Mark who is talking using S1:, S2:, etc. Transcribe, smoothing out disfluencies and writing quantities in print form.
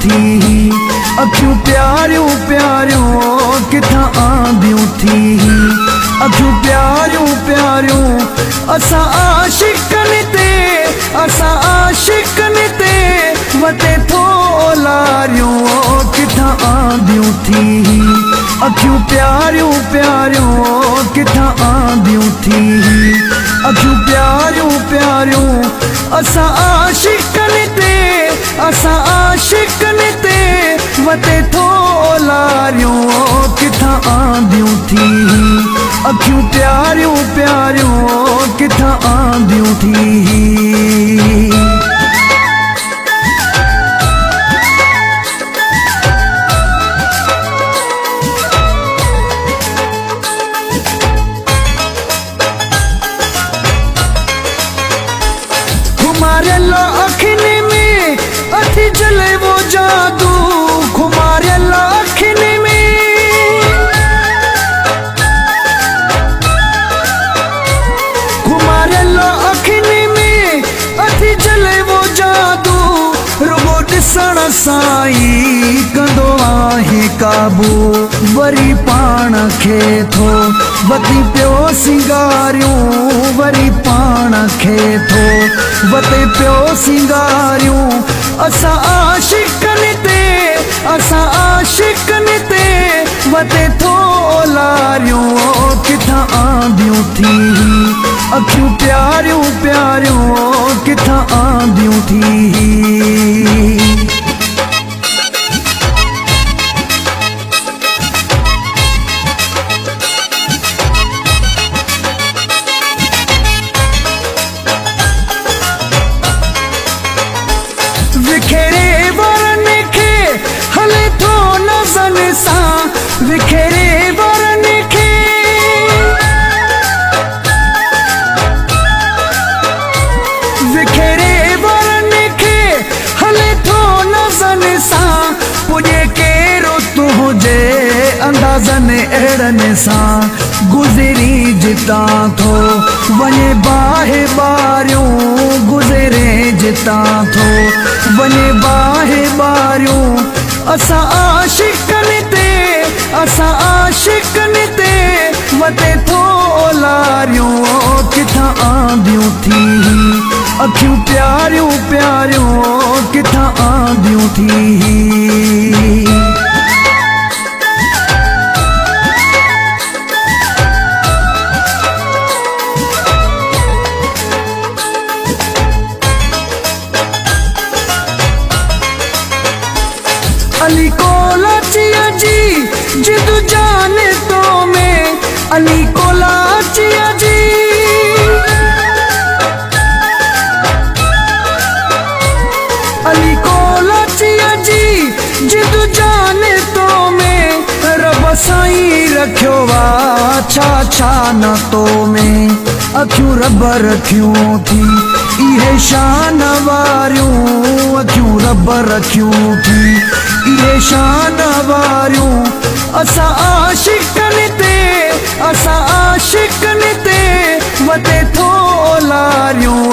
S1: थी। अखियूं प्यारियूं प्यारियूं किथां आंदियूं थी। अखियूं प्यारियूं प्यारियूं असां आशिकनि ते, असां आशिकनि ते वते थो लारियूं किथां आंदियूं थी। अखियूं प्यारियूं प्यारियूं किथां आंदियूं थी। अखियूं प्यारियूं प्यारियूं असां आशिकनि ते, असां आशिकनि ते वते थो लारियूं किथां आंदियूं थी। अखियूं प्यारियूं प्यारियूं किथां आंदियूं थी। खुमारियल अखियुनि में अथी जले वो जादू। खुमारियल अखियुनि में, खुमारियल अखियुनि में अथी जले वो जादू। रुगो ॾिसण सां ई कंदो आहे काबू। वरी पाण खे थो वती पियो सिंगारियूं, वरी पाण खे थो वते पियो सिंगारियूं। असां आशिकनि ते, असां आशिकनि ते वते थो लारियूं किथां आंदियूं थी। अखियूं प्यारियूं प्यारियूं किथां आंदियूं थी। विखेरे वरन खे हले थो नज़न सां। विखेरे वरन खे, विखेरे वरन खे हले थो नज़न सां। पुॼे केरो तुंहिंजे अंदाज़नि अहिड़नि सां। गुज़री जितां थो वञे बाहे ॿारियूं, गुज़रे जितां थो वञे बाहे ॿारियूं। असां आशिकनि ते, असां आशिकनि ते वते थो लारियूं किथां आंदियूं थी। अखियूं प्यारियूं प्यारियूं किथां आंदियूं थी। अली को लाचिया जी जिद जान तो में। अली को लाचिया जी, अली को लाचिया जी जिद जान तो में। रब साईं रखियो वा छा छा न तो में। अखियूं रब रखियूं थी इहे शान वारियूं। अखियूं रब रखियूं थी इहे शान वारियूं। असां आशिकनि ते, असां आशिकनि ते वते थो लारियूं।